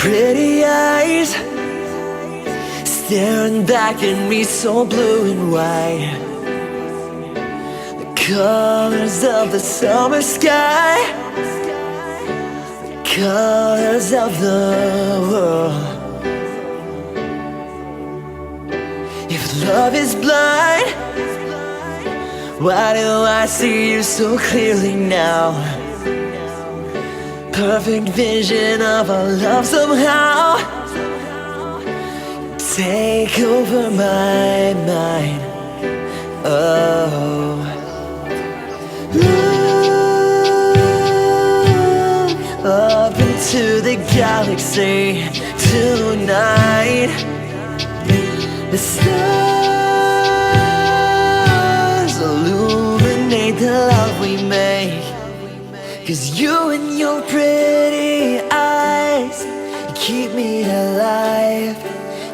pretty eyes staring back at me, so blue and white. The colors of the summer sky, the colors of the world. If love is blind, why do I see you so clearly now? Perfect vision of our love somehow. Take over my mind. Oh, up into the galaxy tonight. The stars illuminate the love we make. 'Cause you and your pretty eyes, you keep me alive.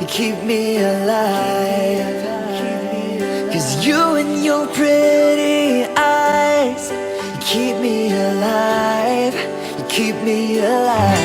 You keep me alive. 'Cause you and your pretty eyes, you keep me alive. You keep me alive.